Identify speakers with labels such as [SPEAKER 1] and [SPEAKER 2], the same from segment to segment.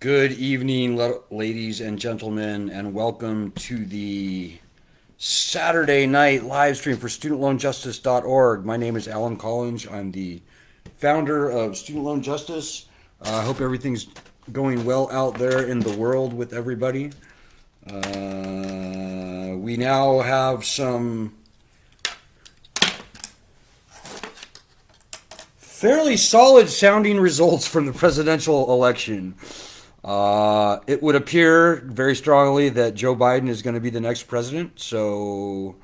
[SPEAKER 1] Good evening, ladies and gentlemen, and welcome to the Saturday night live stream for studentloanjustice.org. My name is Alan Collins. I'm the founder of Student Loan Justice. I hope everything's going well out there in the world with everybody. We now have some fairly solid sounding results from the presidential election. It would appear very strongly that Joe Biden is going to be the next president. So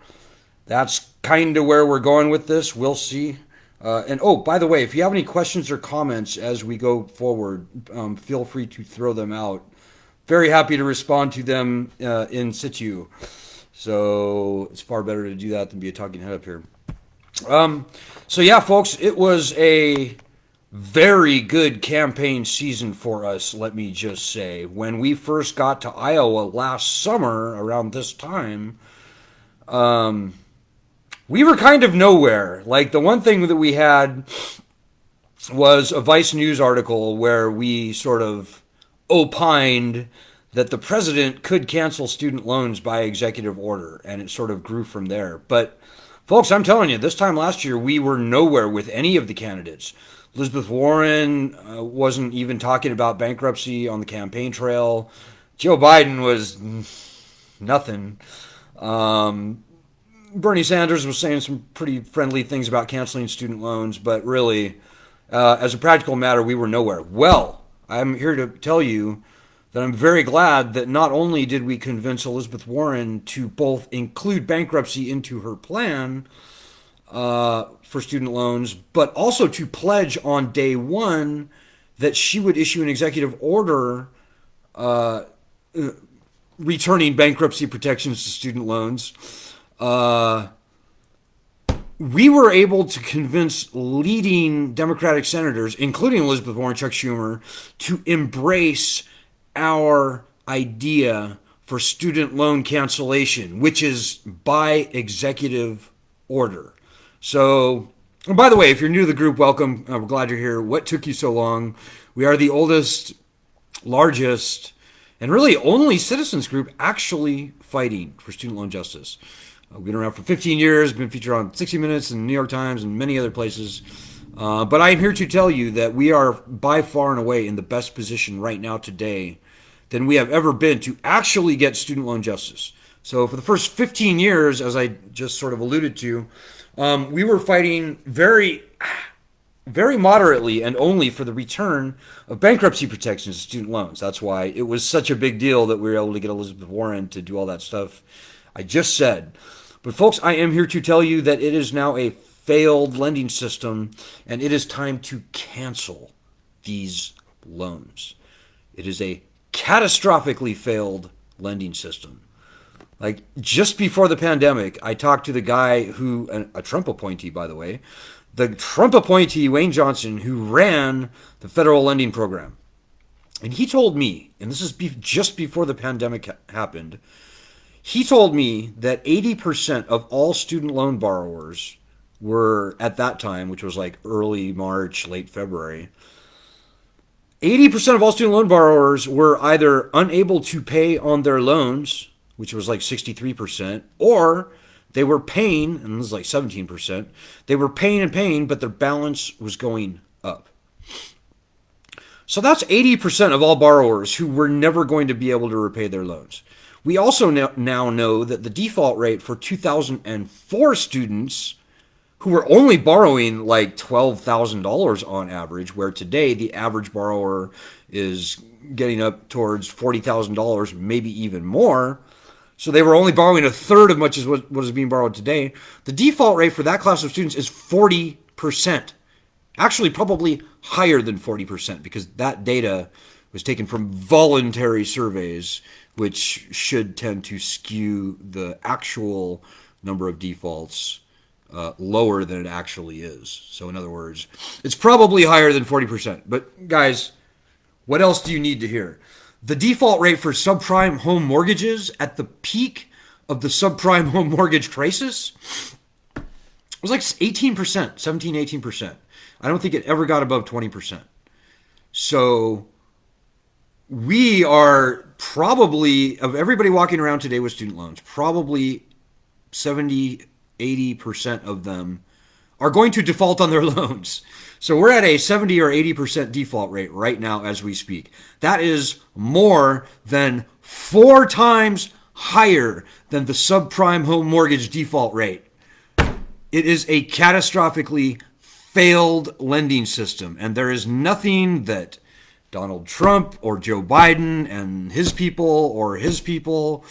[SPEAKER 1] that's kind of where we're going with this. We'll see. And oh, by the way, if you have any questions or comments as we go forward, feel free to throw them out. Very happy to respond to them in situ. So it's far better to do that than be a talking head up here. So yeah, folks, it was a very good campaign season for us, let me just say. When we first got to Iowa last summer, around this time, we were kind of nowhere. Like, the one thing that we had was a Vice News article where we sort of opined that the president could cancel student loans by executive order, and it sort of grew from there. But, folks, I'm telling you, this time last year, we were nowhere with any of the candidates. Elizabeth Warren wasn't even talking about bankruptcy on the campaign trail. Joe Biden was nothing. Bernie Sanders was saying some pretty friendly things about canceling student loans, but really, as a practical matter, we were nowhere. Well, I'm here to tell you that I'm very glad that not only did we convince Elizabeth Warren to both include bankruptcy into her plan for student loans, but also to pledge on day one that she would issue an executive order returning bankruptcy protections to student loans. We were able to convince leading Democratic senators, including Elizabeth Warren, Chuck Schumer, to embrace our idea for student loan cancellation, which is by executive order. So, and by the way, if you're new to the group, welcome. We're glad you're here. What took you so long? We are the oldest, largest, and really only citizens group actually fighting for student loan justice. We've been around for 15 years, been featured on 60 Minutes and New York Times and many other places. But I am here to tell you that we are by far and away in the best position right now today than we have ever been to actually get student loan justice. So for the first 15 years, as I just sort of alluded to, we were fighting very moderately and only for the return of bankruptcy protections to student loans. That's why it was such a big deal that we were able to get Elizabeth Warren to do all that stuff I just said. But folks, I am here to tell you that it is now a failed lending system, and it is time to cancel these loans. It is a catastrophically failed lending system. Like, just before the pandemic, I talked to the guy who, a Trump appointee, by the way, the Trump appointee, Wayne Johnson, who ran the federal lending program. And he told me, and this is just before the pandemic happened, he told me that 80% of all student loan borrowers were, at that time, which was like early March, late February, 80% of all student loan borrowers were either unable to pay on their loans, which was like 63%, or they were paying, and this is like 17%, they were paying and paying, but their balance was going up. So that's 80% of all borrowers who were never going to be able to repay their loans. We also now know that the default rate for 2004 students who were only borrowing like $12,000 on average, where today the average borrower is getting up towards $40,000, maybe even more. So they were only borrowing a third of much as what is being borrowed today. The default rate for that class of students is 40%. Actually, probably higher than 40%, because that data was taken from voluntary surveys, which should tend to skew the actual number of defaults lower than it actually is. So in other words, it's probably higher than 40%. But guys, what else do you need to hear? The default rate for subprime home mortgages at the peak of the subprime home mortgage crisis was like 18%, 17, 18%. I don't think it ever got above 20%. So we are probably, of everybody walking around today with student loans, probably 70-80% of them are going to default on their loans. So we're at a 70 or 80% default rate right now as we speak. That is more than 4 times higher than the subprime home mortgage default rate. It is a catastrophically failed lending system, and there is nothing that Donald Trump or Joe Biden and his people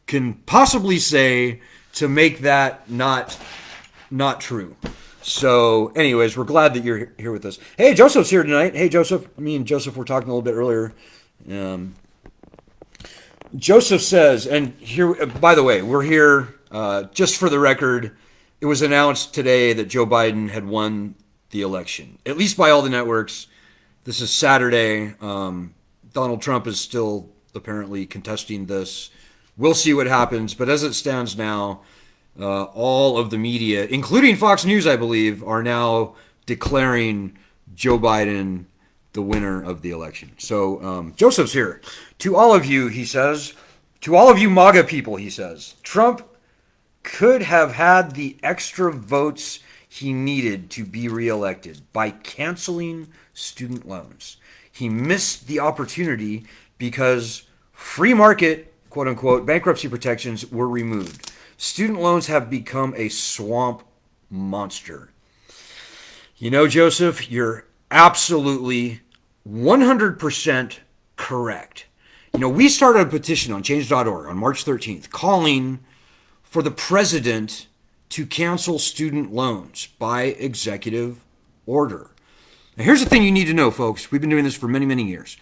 [SPEAKER 1] can possibly say to make that not true. So, anyways, we're glad that you're here with us. Hey, Joseph's here tonight. Hey, Joseph. Me and Joseph were talking a little bit earlier. Joseph says, and here, by the way, we're here just for the record. It was announced today that Joe Biden had won the election, at least by all the networks. This is Saturday. Donald Trump is still apparently contesting this. We'll see what happens. But as it stands now, all of the media, including Fox News, I believe, are now declaring Joe Biden the winner of the election. So Joseph's here. To all of you, he says, to all of you MAGA people, he says, Trump could have had the extra votes he needed to be reelected by canceling student loans. He missed the opportunity because free market, quote unquote, bankruptcy protections were removed. Student loans have become a swamp monster. You know, Joseph, you're absolutely 100% correct. You know, we started a petition on change.org on March 13th calling for the president to cancel student loans by executive order. Now, here's the thing you need to know, folks. We've been doing this for many, many years.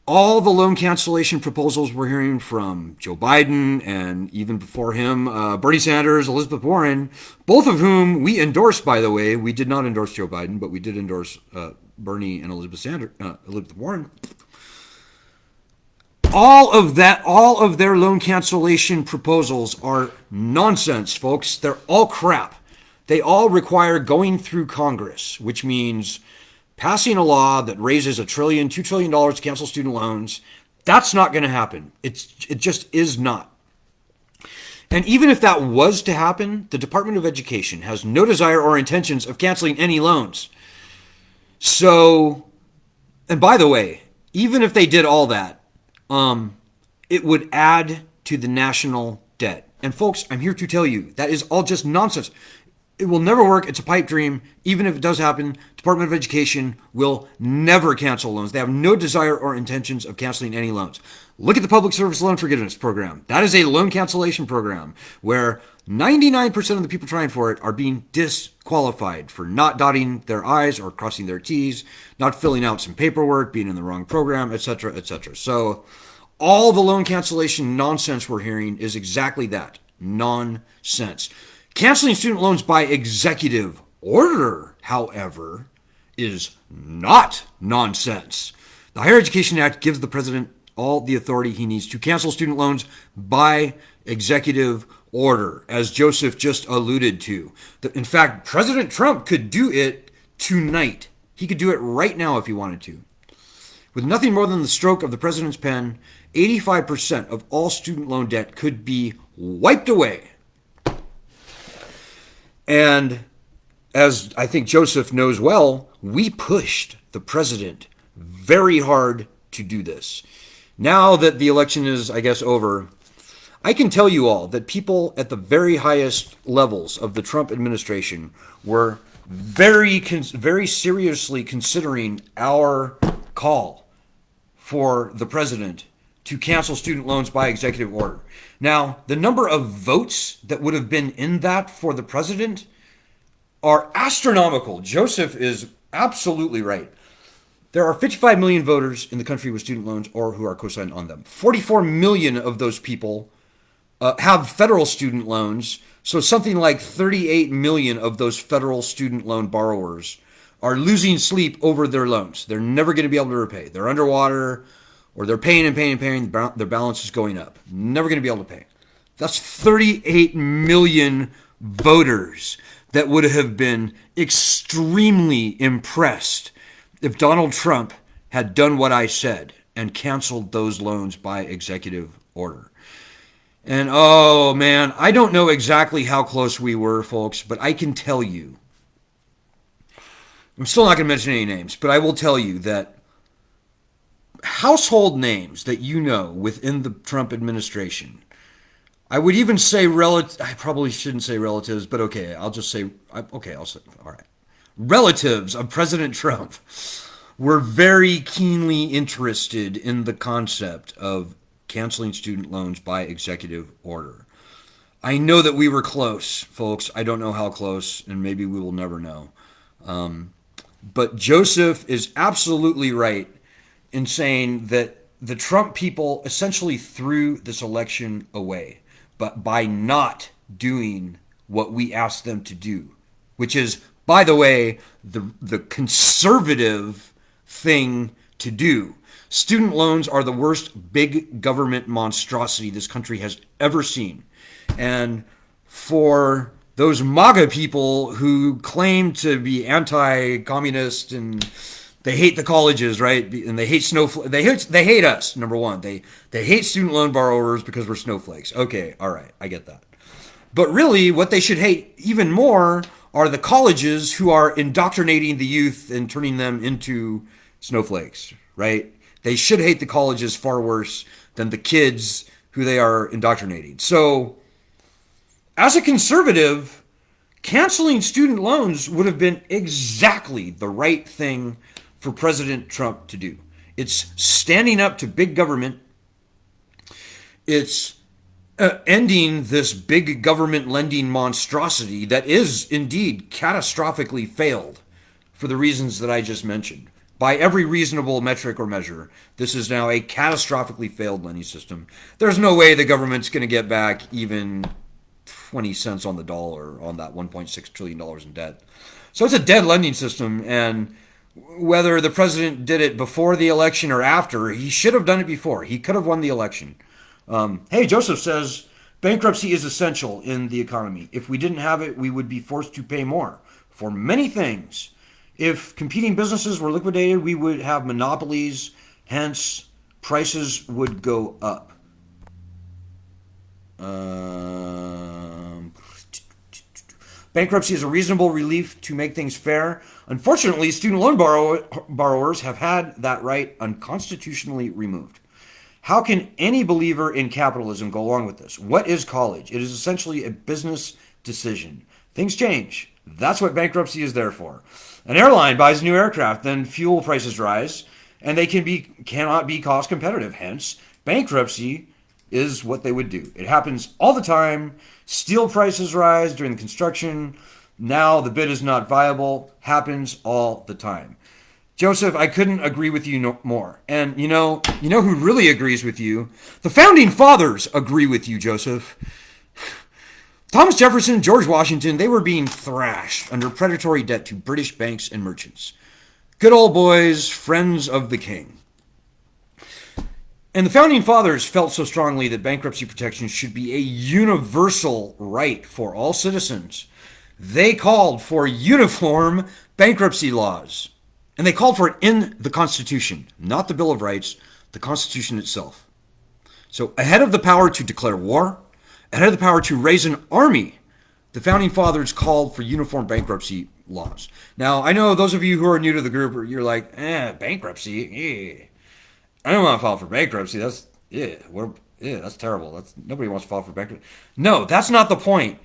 [SPEAKER 1] All the loan cancellation proposals we're hearing from Joe Biden and even before him, Bernie Sanders, Elizabeth Warren, both of whom we endorsed, by the way. We did not endorse Joe Biden, but we did endorse Bernie and Elizabeth Warren. All of their loan cancellation proposals are nonsense, folks. They're all crap. They all require going through Congress, which means passing a law that raises $1 trillion, $2 trillion to cancel student loans. That's not going to happen. It just is not. And even if that was to happen, the Department of Education has no desire or intentions of canceling any loans. So, and by the way, even if they did all that, it would add to the national debt. And folks, I'm here to tell you, that is all just nonsense. It will never work. It's a pipe dream. Even if it does happen, Department of Education will never cancel loans. They have no desire or intentions of canceling any loans. Look at the Public Service Loan Forgiveness Program. That is a loan cancellation program where 99% of the people trying for it are being disqualified for not dotting their I's or crossing their T's, not filling out some paperwork, being in the wrong program, etc., etc. So all the loan cancellation nonsense we're hearing is exactly that, nonsense. Canceling student loans by executive order, however, is not nonsense. The Higher Education Act gives the president all the authority he needs to cancel student loans by executive order, as Joseph just alluded to. In fact, President Trump could do it tonight. He could do it right now if he wanted to. With nothing more than the stroke of the president's pen, 85% of all student loan debt could be wiped away. And as I think Joseph knows well, we pushed the president very hard to do this. Now that the election is, I guess, over, I can tell you all that people at the very highest levels of the Trump administration were very seriously considering our call for the president to cancel student loans by executive order. Now, the number of votes that would have been in that for the president are astronomical. Joseph is absolutely right. There are 55 million voters in the country with student loans or who are co-signed on them. 44 million of those people have federal student loans. So something like 38 million of those federal student loan borrowers are losing sleep over their loans. They're never going to be able to repay. They're underwater, or they're paying and paying and paying. Their balance is going up. Never going to be able to pay. That's 38 million voters that would have been extremely impressed if Donald Trump had done what I said and canceled those loans by executive order. And oh man, I don't know exactly how close we were, folks, but I can tell you, I'm still not going to mention any names, but I will tell you that household names that you know within the Trump administration, I would even say I probably shouldn't say relatives, but okay, I'll just say, okay, I'll say, all right. Relatives of President Trump were very keenly interested in the concept of canceling student loans by executive order. I know that we were close, folks. I don't know how close, and maybe we will never know. But Joseph is absolutely right in saying that the Trump people essentially threw this election away, but by not doing what we asked them to do, which is, by the way, the conservative thing to do. Student loans are the worst big government monstrosity this country has ever seen. And for those MAGA people who claim to be anti-communist and they hate the colleges, right? And they hate they hate us, number one. They hate student loan borrowers because we're snowflakes. Okay, all right, I get that. But really, what they should hate even more are the colleges who are indoctrinating the youth and turning them into snowflakes, right? They should hate the colleges far worse than the kids who they are indoctrinating. So, as a conservative, canceling student loans would have been exactly the right thing for President Trump to do. It's standing up to big government. It's ending this big government lending monstrosity that is indeed catastrophically failed for the reasons that I just mentioned. By every reasonable metric or measure, this is now a catastrophically failed lending system. There's no way the government's going to get back even 20 cents on the dollar on that $1.6 trillion in debt. So it's a dead lending system, and whether the president did it before the election or after, he should have done it before. He could have won the election. Hey, Joseph says, bankruptcy is essential in the economy. If we didn't have it, we would be forced to pay more for many things. If competing businesses were liquidated, we would have monopolies, hence prices would go up. Bankruptcy is a reasonable relief to make things fair. Unfortunately, student loan borrowers have had that right unconstitutionally removed. How can any believer in capitalism go along with this? What is college? It is essentially a business decision. Things change. That's what bankruptcy is there for. An airline buys a new aircraft, then fuel prices rise, and they cannot be cost competitive. Hence, bankruptcy is what they would do. It happens all the time. Steel prices rise during the construction. Now the bid is not viable. Happens all the time. Joseph, I couldn't agree with you no more. And you know who really agrees with you? The founding fathers agree with you, Joseph. Thomas Jefferson, George Washington, they were being thrashed under predatory debt to British banks and merchants. Good old boys, friends of the king. And the founding fathers felt so strongly that bankruptcy protection should be a universal right for all citizens. They called for uniform bankruptcy laws. And they called for it in the Constitution, not the Bill of Rights, the Constitution itself. So ahead of the power to declare war, ahead of the power to raise an army, the founding fathers called for uniform bankruptcy laws. Now, I know those of you who are new to the group, you're like, bankruptcy, I don't want to file for bankruptcy. That's terrible. Nobody wants to file for bankruptcy. No, that's not the point.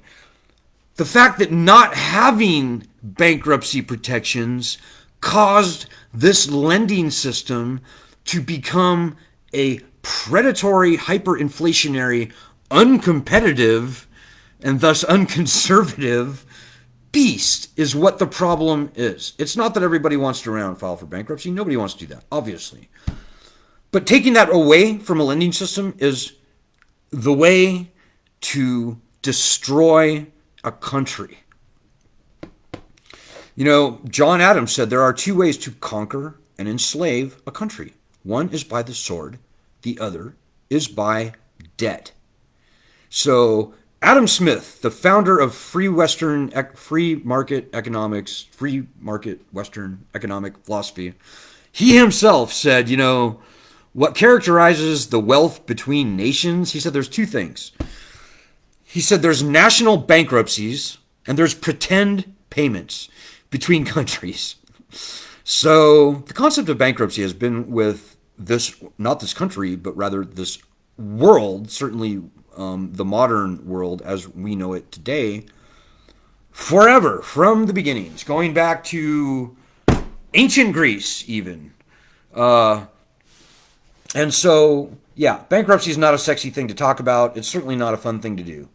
[SPEAKER 1] The fact that not having bankruptcy protections caused this lending system to become a predatory, hyperinflationary, uncompetitive, and thus unconservative beast is what the problem is. It's not that everybody wants to file for bankruptcy. Nobody wants to do that, obviously. But taking that away from a lending system is the way to destroy a country. You know, John Adams said there are two ways to conquer and enslave a country. One is by the sword. The other is by debt. So Adam Smith, the founder of free market Western economic philosophy, he himself said, What characterizes the wealth between nations? He said there's two things. He said there's national bankruptcies and there's pretend payments between countries. So the concept of bankruptcy has been with this, not this country, but rather this world, certainly the modern world as we know it today, forever, from the beginnings, going back to ancient Greece even. And so, yeah, bankruptcy is not a sexy thing to talk about. It's certainly not a fun thing to do.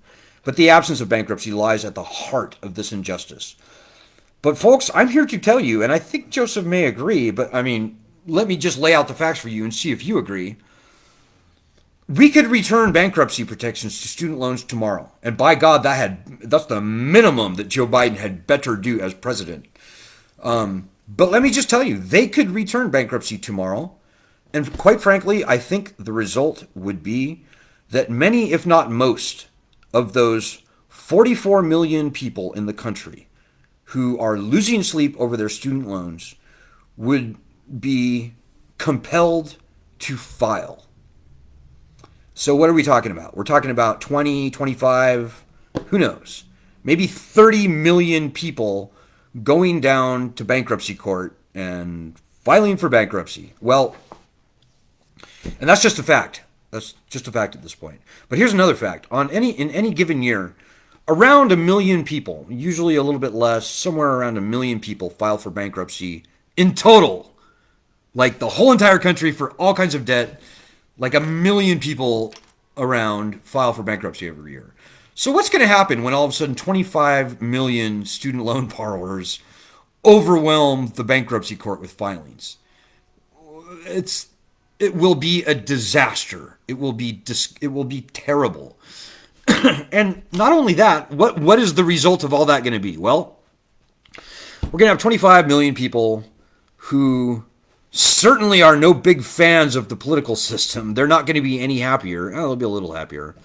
[SPEAKER 1] But the absence of bankruptcy lies at the heart of this injustice. But folks, I'm here to tell you, and I think Joseph may agree, but I mean, let me just lay out the facts for you and see if you agree. We could return bankruptcy protections to student loans tomorrow. And by God, that's the minimum that Joe Biden had better do as president. But let me just tell you, they could return bankruptcy tomorrow. And quite frankly, I think the result would be that many, if not most, of those 44 million people in the country who are losing sleep over their student loans would be compelled to file. So what are we talking about? We're talking about 20, 25, who knows? Maybe 30 million people going down to bankruptcy court and filing for bankruptcy. Well, and that's just a fact. That's just a fact at this point. But here's another fact. In any given year, around 1 million people, usually a little bit less, somewhere around 1 million people file for bankruptcy in total. Like the whole entire country for all kinds of debt, like 1 million people around file for bankruptcy every year. So what's going to happen when all of a sudden 25 million student loan borrowers overwhelm the bankruptcy court with filings? It will be a disaster. It will be terrible. And not only that, what is the result of all that going to be? Well, we're going to have 25 million people who certainly are no big fans of the political system. They're not going to be any happier. Oh, they'll be a little happier.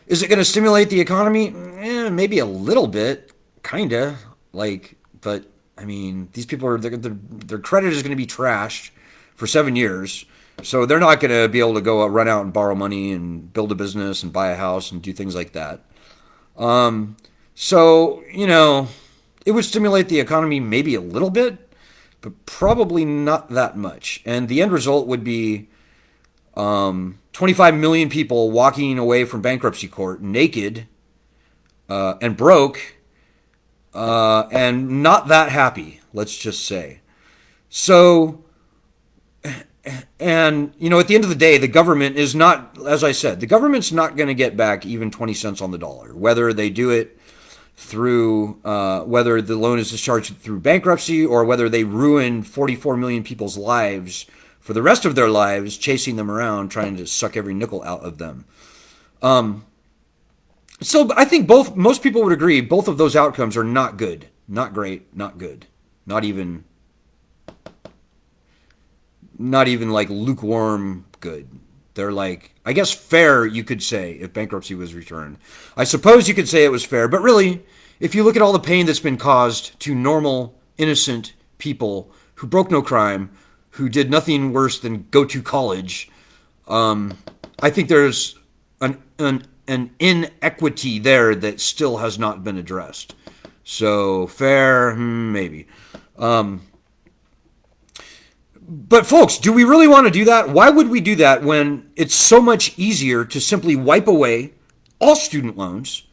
[SPEAKER 1] Is it going to stimulate the economy? Maybe a little bit, kind of. But I mean, these people their credit is going to be trashed for 7 years. So they're not going to be able to go run out and borrow money and build a business and buy a house and do things like that. So, it would stimulate the economy maybe a little bit, but probably not that much. And the end result would be 25 million people walking away from bankruptcy court naked and broke and not that happy, let's just say. So... And, at the end of the day, the government is not, as I said, the government's not going to get back even 20 cents on the dollar, whether they do it through, whether the loan is discharged through bankruptcy or whether they ruin 44 million people's lives for the rest of their lives, chasing them around, trying to suck every nickel out of them. So I think most people would agree, both of those outcomes are not good, not great, not good, not even like lukewarm good. They're like, I guess fair, you could say, if bankruptcy was returned. I suppose you could say it was fair, but really, if you look at all the pain that's been caused to normal, innocent people who broke no crime, who did nothing worse than go to college, I think there's an inequity there that still has not been addressed. So fair, maybe. But folks, do we really want to do that? Why would we do that when it's so much easier to simply wipe away all student loans,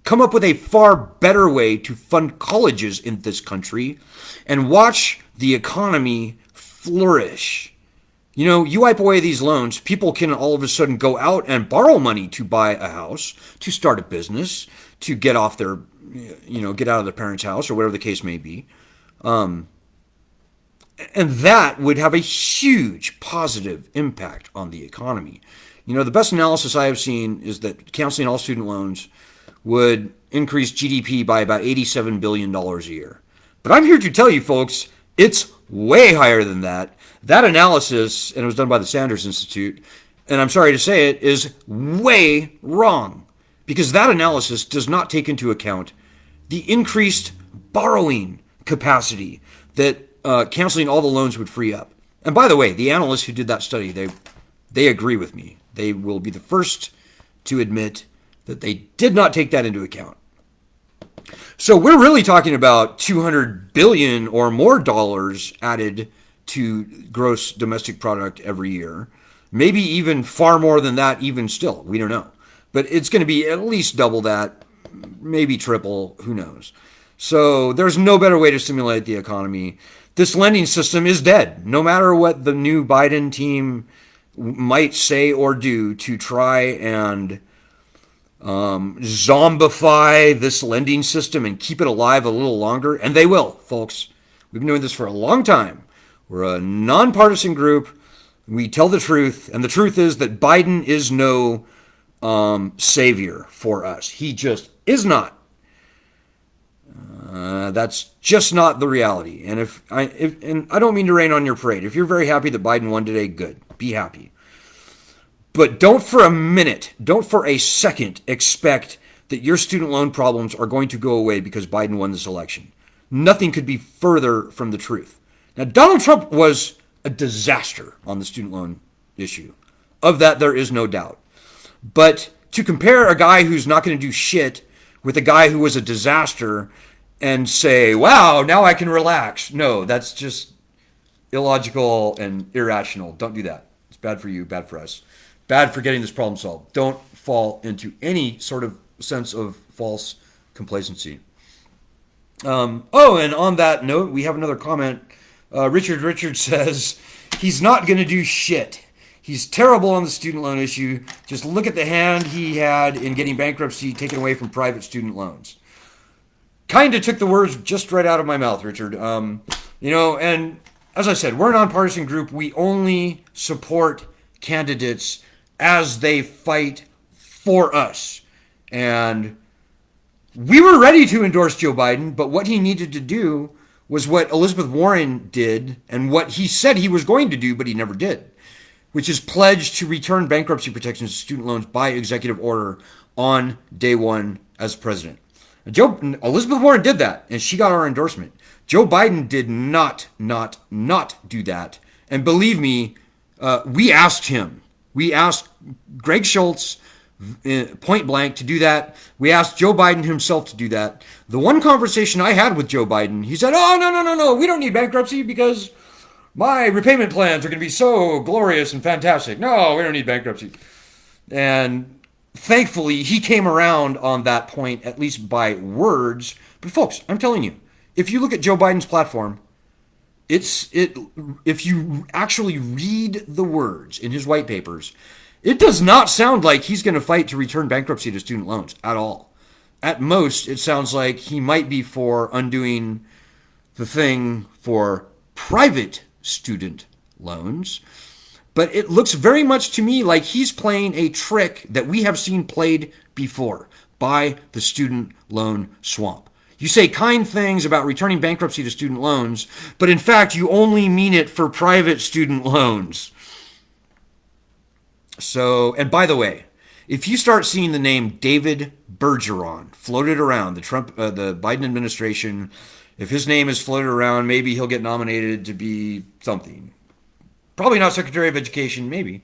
[SPEAKER 1] come up with a far better way to fund colleges in this country, and watch the economy flourish? You wipe away these loans, people can all of a sudden go out and borrow money to buy a house, to start a business, to get off their, get out of their parents' house or whatever the case may be. And that would have a huge positive impact on the economy. The best analysis I have seen is that canceling all student loans would increase GDP by about $87 billion a year. But I'm here to tell you, folks, it's way higher than that. That analysis, and it was done by the Sanders Institute, and I'm sorry to say it, is way wrong. Because that analysis does not take into account the increased borrowing capacity that canceling all the loans would free up. And by the way, the analysts who did that study, they agree with me. They will be the first to admit that they did not take that into account. So we're really talking about 200 billion or more dollars added to gross domestic product every year. Maybe even far more than that, even still. We don't know. But it's going to be at least double that, maybe triple, who knows. So there's no better way to stimulate the economy. This lending system is dead, no matter what the new Biden team might say or do to try and zombify this lending system and keep it alive a little longer. And they will, folks. We've been doing this for a long time. We're a nonpartisan group. We tell the truth. And the truth is that Biden is no savior for us. He just is not. That's just not the reality. And and I don't mean to rain on your parade. If you're very happy that Biden won today, good. Be happy. But don't for a minute, don't for a second expect that your student loan problems are going to go away because Biden won this election. Nothing could be further from the truth. Now, Donald Trump was a disaster on the student loan issue. Of that, there is no doubt. But to compare a guy who's not going to do shit with a guy who was a disaster and say, wow, now I can relax. No, that's just illogical and irrational. Don't do that. It's bad for you, bad for us. Bad for getting this problem solved. Don't fall into any sort of sense of false complacency. And on that note, we have another comment. Richard says, he's not going to do shit. He's terrible on the student loan issue. Just look at the hand he had in getting bankruptcy taken away from private student loans. Kind of took the words just right out of my mouth, Richard. And as I said, we're a nonpartisan group. We only support candidates as they fight for us. And we were ready to endorse Joe Biden, but what he needed to do was what Elizabeth Warren did and what he said he was going to do, but he never did, which is pledge to return bankruptcy protections to student loans by executive order on day one as president. Elizabeth Warren did that, and she got our endorsement. Joe Biden did not do that. And believe me, we asked him. We asked Greg Schultz point blank to do that. We asked Joe Biden himself to do that. The one conversation I had with Joe Biden, he said, oh, no, we don't need bankruptcy because my repayment plans are going to be so glorious and fantastic. No, we don't need bankruptcy. And thankfully, he came around on that point, at least by words. But folks, I'm telling you, if you look at Joe Biden's platform, if you actually read the words in his white papers, it does not sound like he's going to fight to return bankruptcy to student loans at all. At most, it sounds like he might be for undoing the thing for private student loans. But it looks very much to me like he's playing a trick that we have seen played before by the student loan swamp. You say kind things about returning bankruptcy to student loans, but in fact, you only mean it for private student loans. So, and by the way, if you start seeing the name David Bergeron floated around the Biden administration, if his name is floated around, maybe he'll get nominated to be something. Probably not Secretary of Education, maybe.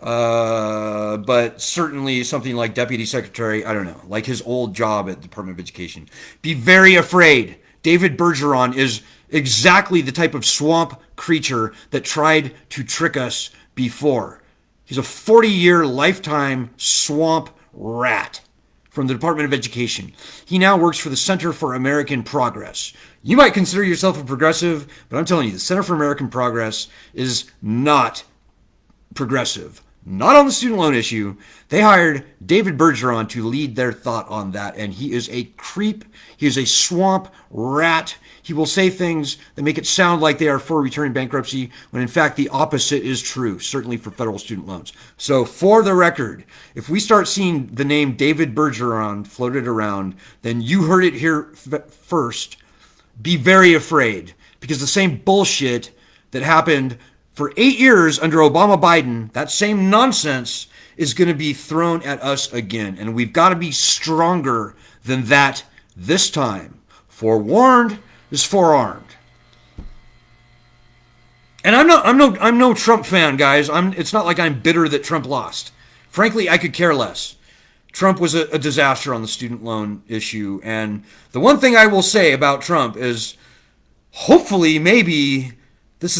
[SPEAKER 1] But certainly something like Deputy Secretary, I don't know, like his old job at the Department of Education. Be very afraid. David Bergeron is exactly the type of swamp creature that tried to trick us before. He's a 40-year lifetime swamp rat from the Department of Education. He now works for the Center for American Progress. You might consider yourself a progressive, but I'm telling you, the Center for American Progress is not progressive. Not on the student loan issue. They hired David Bergeron to lead their thought on that, and he is a creep. He is a swamp rat. He will say things that make it sound like they are for returning bankruptcy, when in fact the opposite is true, certainly for federal student loans. So for the record, if we start seeing the name David Bergeron floated around, then you heard it here first. Be very afraid, because the same bullshit that happened for 8 years under Obama-Biden, that same nonsense is going to be thrown at us again. And we've got to be stronger than that this time. Forewarned is forearmed. And I'm no Trump fan, guys. It's not like I'm bitter that Trump lost. Frankly, I could care less. Trump was a disaster on the student loan issue. And the one thing I will say about Trump is hopefully, maybe,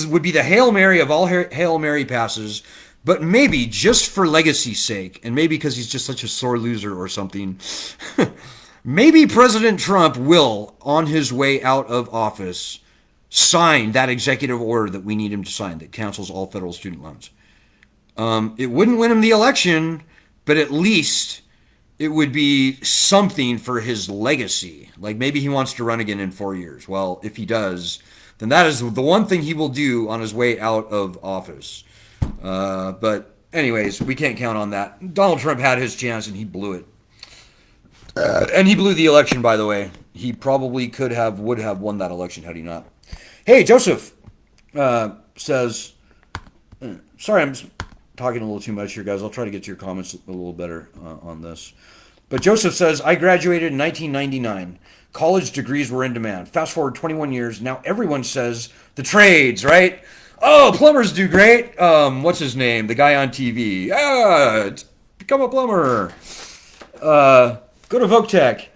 [SPEAKER 1] would be the Hail Mary of all Hail Mary passes, but maybe just for legacy's sake, and maybe because he's just such a sore loser or something, maybe President Trump will, on his way out of office, sign that executive order that we need him to sign that cancels all federal student loans. It wouldn't win him the election, but at least it would be something for his legacy. Like maybe he wants to run again in 4 years. Well, if he does, then that is the one thing he will do on his way out of office. But anyways, we can't count on that. Donald Trump had his chance and he blew it. And he blew the election, by the way. He probably would have won that election had he not. Hey, Joseph says, sorry, I'm talking a little too much here, guys. I'll try to get to your comments a little better on this. But Joseph says, I graduated in 1999. College degrees were in demand. Fast forward 21 years. Now everyone says the trades, right? Oh, plumbers do great. What's his name? The guy on TV. Become a plumber. Go to Voctech.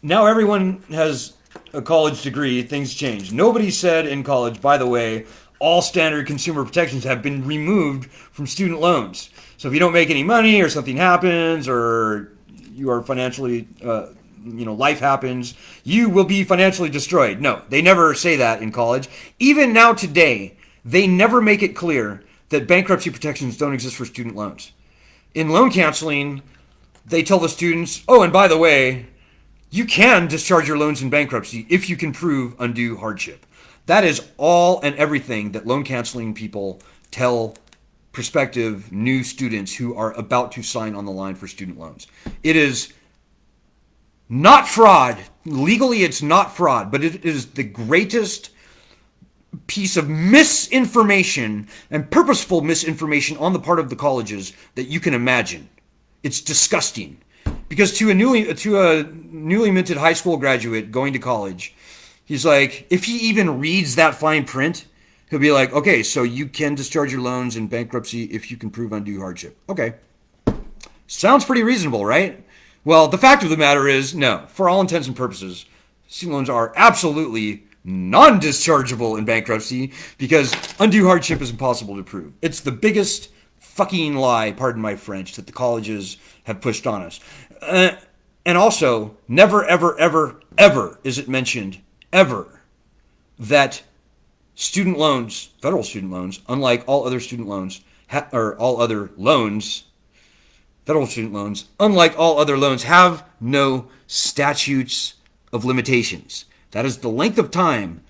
[SPEAKER 1] Now everyone has a college degree. Things change. Nobody said in college, by the way, all standard consumer protections have been removed from student loans. So if you don't make any money or something happens or you are financially, life happens, you will be financially destroyed. No, they never say that in college. Even now today, they never make it clear that bankruptcy protections don't exist for student loans. In loan counseling, they tell the students, oh, and by the way, you can discharge your loans in bankruptcy if you can prove undue hardship. That is all and everything that loan counseling people tell prospective new students who are about to sign on the line for student loans. It is not fraud. Legally, it's not fraud, but it is the greatest piece of misinformation and purposeful misinformation on the part of the colleges that you can imagine. It's disgusting. Because to a newly minted high school graduate going to college, he's like, if he even reads that fine print, he'll be like, okay, so you can discharge your loans in bankruptcy if you can prove undue hardship. Okay. Sounds pretty reasonable, right? Well, the fact of the matter is, no. For all intents and purposes, student loans are absolutely non-dischargeable in bankruptcy because undue hardship is impossible to prove. It's the biggest fucking lie, pardon my French, that the colleges have pushed on us. And also, never, ever, ever, ever is it mentioned, ever, that student loans, federal student loans, unlike all other student loans, all other loans, federal student loans, unlike all other loans, have no statutes of limitations. That is the length of time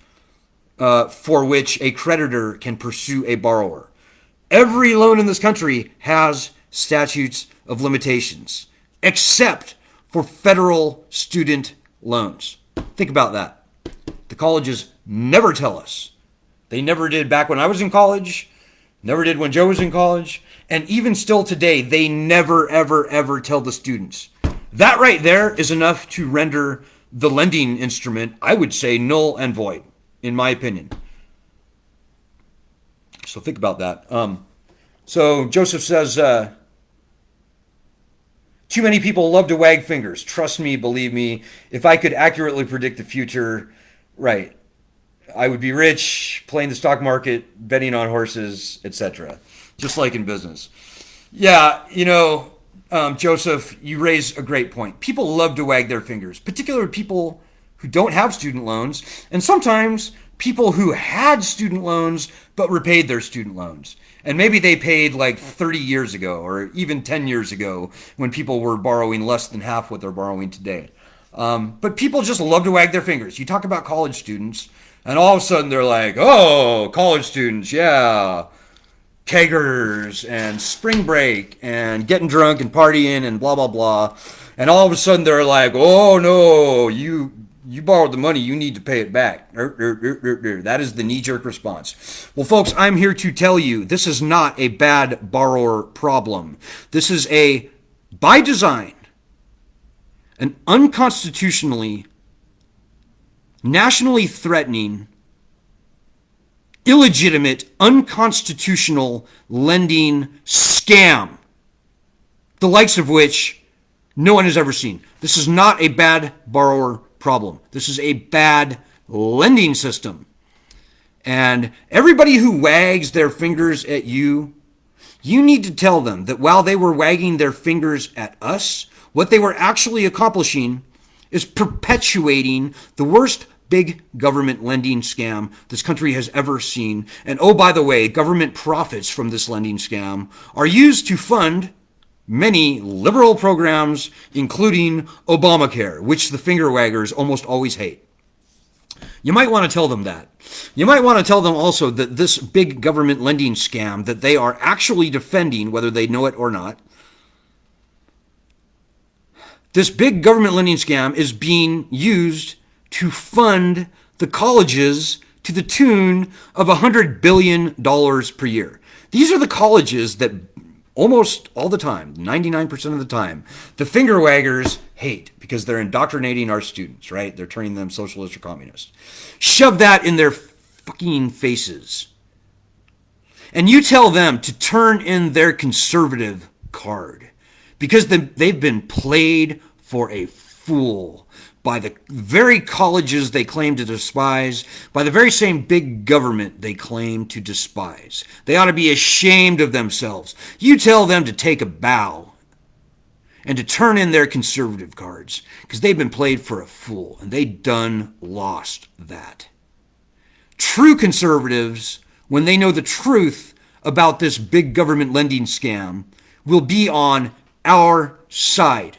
[SPEAKER 1] for which a creditor can pursue a borrower. Every loan in this country has statutes of limitations, except for federal student loans. Think about that. The colleges never tell us. They never did back when I was in college, never did when Joe was in college, and even still today, they never, ever, ever tell the students. That right there is enough to render the lending instrument, I would say, null and void, in my opinion. So think about that. So Joseph says, too many people love to wag fingers. Trust me, believe me. If I could accurately predict the future, right, I would be rich, playing the stock market, betting on horses, etc. Just like in business. Yeah, Joseph, you raise a great point. People love to wag their fingers, particularly people who don't have student loans, and sometimes people who had student loans but repaid their student loans. And maybe they paid like 30 years ago or even 10 years ago when people were borrowing less than half what they're borrowing today. But people just love to wag their fingers. You talk about college students, and all of a sudden they're like, oh, college students, yeah, keggers and spring break and getting drunk and partying and blah, blah, blah. And all of a sudden they're like, oh, no, you borrowed the money, you need to pay it back. That is the knee-jerk response. Well, folks, I'm here to tell you this is not a bad borrower problem. This is by design, an unconstitutionally, nationally threatening illegitimate, unconstitutional lending scam, the likes of which no one has ever seen. This is not a bad borrower problem. This is a bad lending system. And everybody who wags their fingers at you, you need to tell them that while they were wagging their fingers at us, what they were actually accomplishing is perpetuating the worst big government lending scam this country has ever seen. And oh, by the way, government profits from this lending scam are used to fund many liberal programs, including Obamacare, which the finger waggers almost always hate. You might want to tell them that. You might want to tell them also that this big government lending scam that they are actually defending, whether they know it or not, this big government lending scam is being used to fund the colleges to the tune of $100 billion per year. These are the colleges that almost all the time, 99% of the time, the finger waggers hate because they're indoctrinating our students, right? They're turning them socialist or communist. Shove that in their fucking faces. And you tell them to turn in their conservative card because they've been played for a fool by the very colleges they claim to despise, by the very same big government they claim to despise. They ought to be ashamed of themselves. You tell them to take a bow and to turn in their conservative cards because they've been played for a fool and they done lost that. True conservatives, when they know the truth about this big government lending scam, will be on our side.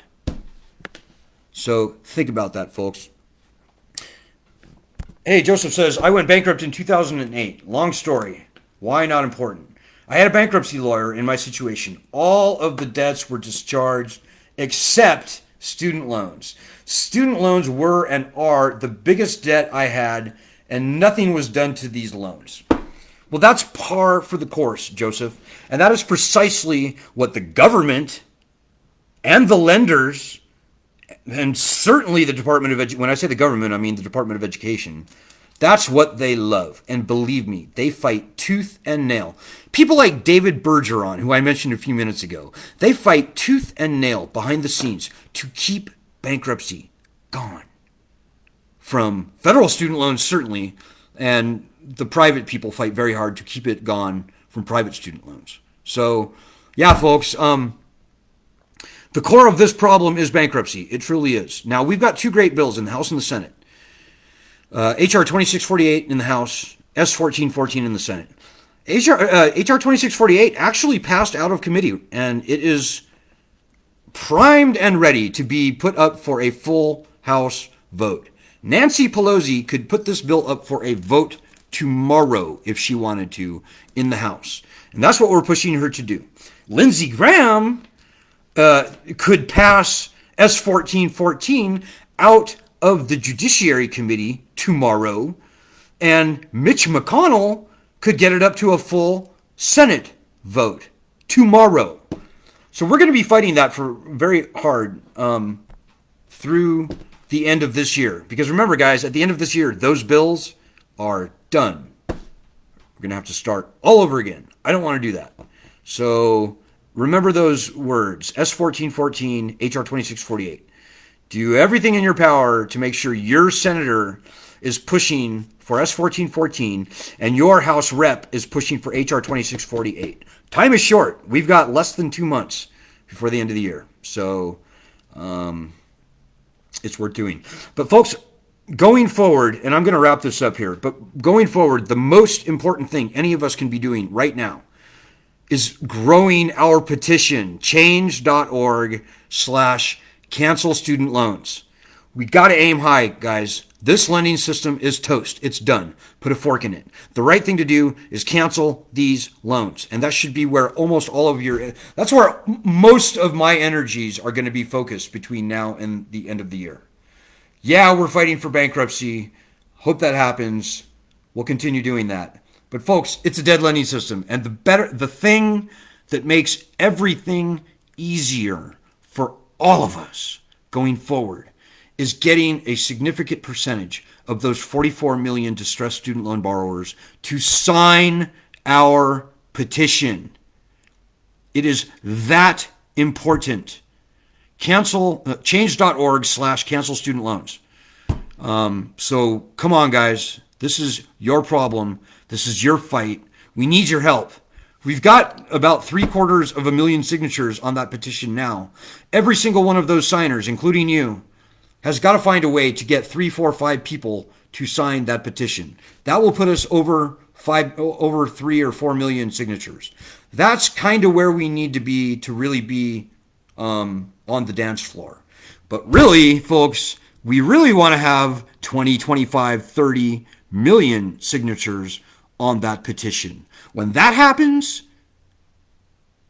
[SPEAKER 1] So think about that, folks. Hey, Joseph says, I went bankrupt in 2008. Long story. Why not important? I had a bankruptcy lawyer in my situation. All of the debts were discharged except student loans. Student loans were and are the biggest debt I had, and nothing was done to these loans. Well, that's par for the course, Joseph. And that is precisely what the government and the lenders, and certainly the Department of Education, when I say the government, I mean the Department of Education, that's what they love. And believe me, they fight tooth and nail. People like David Bergeron, who I mentioned a few minutes ago, they fight tooth and nail behind the scenes to keep bankruptcy gone. From federal student loans, certainly, and the private people fight very hard to keep it gone from private student loans. So, yeah, folks, the core of this problem is bankruptcy. It truly is. Now, we've got two great bills in the House and the Senate. H.R. 2648 in the House, S. 1414 in the Senate. H.R. 2648 actually passed out of committee, and it is primed and ready to be put up for a full House vote. Nancy Pelosi could put this bill up for a vote tomorrow if she wanted to in the House. And that's what we're pushing her to do. Lindsey Graham could pass S. 1414 out of the Judiciary Committee tomorrow, and Mitch McConnell could get it up to a full Senate vote tomorrow. So we're going to be fighting that for very hard through the end of this year. Because remember, guys, at the end of this year, those bills are done. We're going to have to start all over again. I don't want to do that. So remember those words, S. 1414, H.R. 2648. Do everything in your power to make sure your senator is pushing for S. 1414 and your House rep is pushing for H.R. 2648. Time is short. We've got less than 2 months before the end of the year. So it's worth doing. But folks, going forward, and I'm going to wrap this up here, but going forward, the most important thing any of us can be doing right now is growing our petition, change.org/cancel student loans. We got to aim high, guys. This lending system is toast. It's done. Put a fork in it. The right thing to do is cancel these loans. And that should be where almost all of that's where most of my energies are going to be focused between now and the end of the year. Yeah, we're fighting for bankruptcy. Hope that happens. We'll continue doing that. But folks, it's a dead lending system. And the thing that makes everything easier for all of us going forward is getting a significant percentage of those 44 million distressed student loan borrowers to sign our petition. It is that important. Change.org/cancel student loans. So come on, guys. This is your problem. This is your fight. We need your help. We've got about 750,000 signatures on that petition now. Every single one of those signers, including you, has got to find a way to get 3, 4, 5 people to sign that petition. That will put us over 3 or 4 million signatures. That's kind of where we need to be to really be on the dance floor. But really, folks, we really want to have 20, 25, 30 million signatures on that petition. When that happens,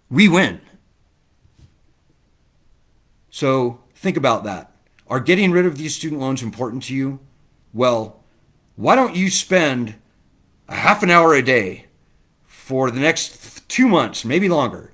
[SPEAKER 1] we win. So think about that. Are getting rid of these student loans important to you? Well, why don't you spend a half an hour a day for the next 2 months, maybe longer,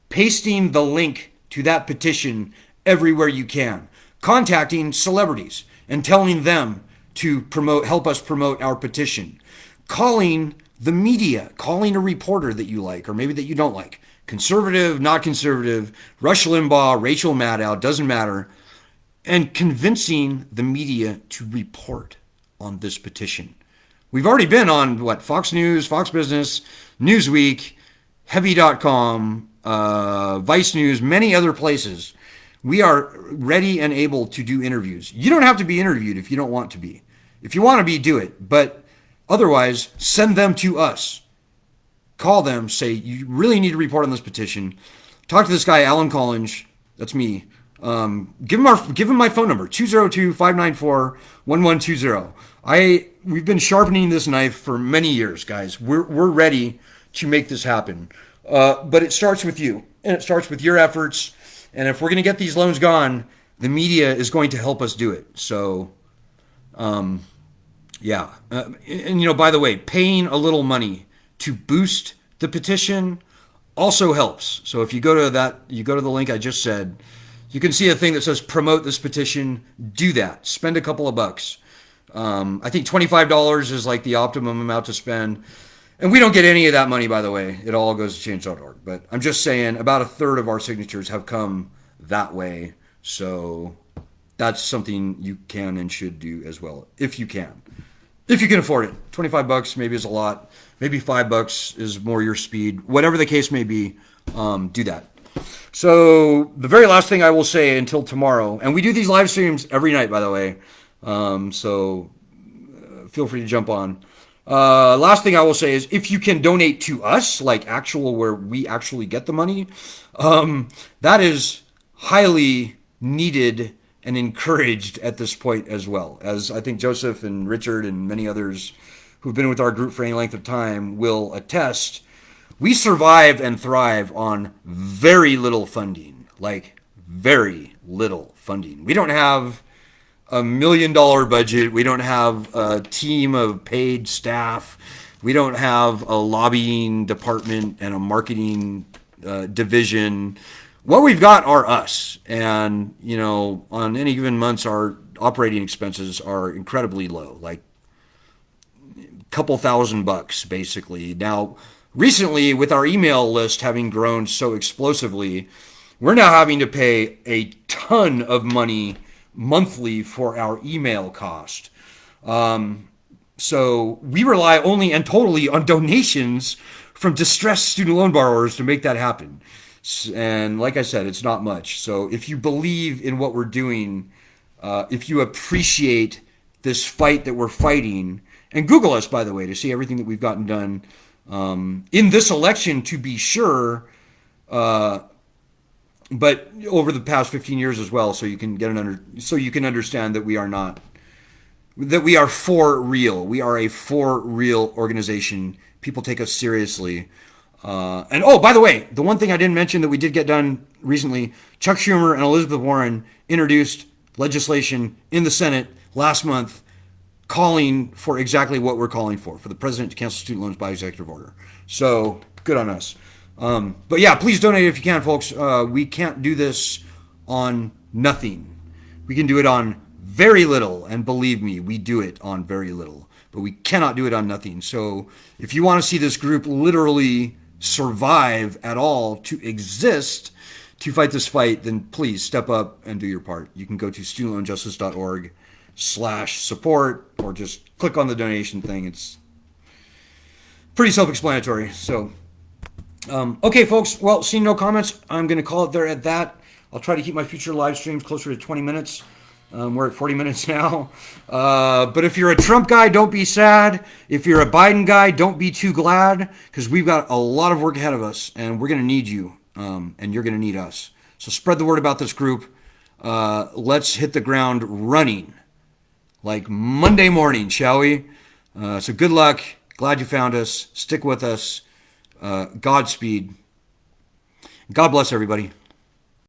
[SPEAKER 1] pasting the link to that petition everywhere you can, contacting celebrities and telling them to help us promote our petition, calling the media, calling a reporter that you like or maybe that you don't like, conservative, not conservative, Rush Limbaugh, Rachel Maddow, doesn't matter, and convincing the media to report on this petition. We've already been on, Fox News, Fox Business, Newsweek, Heavy.com, Vice News, many other places. We are ready and able to do interviews. You don't have to be interviewed if you don't want to be. If you want to be, do it. But otherwise, send them to us. Call them, say, you really need to report on this petition. Talk to this guy, Alan Collins. That's me. Give him my phone number, 202-594-1120. We've been sharpening this knife for many years, guys. We're ready to make this happen. But it starts with you, and it starts with your efforts. And if we're going to get these loans gone, the media is going to help us do it. So, yeah. And by the way, paying a little money to boost the petition also helps. So if you go to the link I just said, you can see a thing that says promote this petition. Do that. Spend a couple of bucks. I think $25 is like the optimum amount to spend. And we don't get any of that money, by the way. It all goes to change.org. But I'm just saying about a third of our signatures have come that way. So that's something you can and should do as well, if you can. If you can afford it. $25 maybe is a lot. Maybe $5 is more your speed. Whatever the case may be, do that. So the very last thing I will say until tomorrow, and we do these live streams every night, by the way, so feel free to jump on. Last thing I will say is if you can donate to us, like where we actually get the money, that is highly needed and encouraged at this point as well. As I think Joseph and Richard and many others who've been with our group for any length of time will attest, we survive and thrive on very little funding, like very little funding. We don't have $1 million budget. We don't have a team of paid staff. We don't have a lobbying department and a marketing division. What we've got are us. And, on any given months, our operating expenses are incredibly low, like a couple $1,000 basically. Now, recently, with our email list having grown so explosively, we're now having to pay a ton of money monthly for our email cost. So we rely only and totally on donations from distressed student loan borrowers to make that happen. And like I said, it's not much. So if you believe in what we're doing, if you appreciate this fight that we're fighting, and Google us, by the way, to see everything that we've gotten done in this election, to be sure, but over the past 15 years as well, so you can understand that we are for real. We are a for real organization. People take us seriously. And by the way, the one thing I didn't mention that we did get done recently, Chuck Schumer and Elizabeth Warren introduced legislation in the Senate last month calling for exactly what we're calling for the president to cancel student loans by executive order. So good on us. But yeah, please donate if you can, folks. We can't do this on nothing. We can do it on very little, and believe me, we do it on very little, but we cannot do it on nothing. So if you want to see this group literally survive at all, to exist, to fight this fight, then please step up and do your part. You can go to studentloanjustice.org/support, or just click on the donation thing. It's pretty self-explanatory. So, okay, folks. Well, seeing no comments, I'm going to call it there at that. I'll try to keep my future live streams closer to 20 minutes. We're at 40 minutes now. But if you're a Trump guy, don't be sad. If you're a Biden guy, don't be too glad, because we've got a lot of work ahead of us, and we're going to need you, and you're going to need us. So spread the word about this group. Let's hit the ground running like Monday morning, shall we? So good luck. Glad you found us. Stick with us. Godspeed. God bless everybody.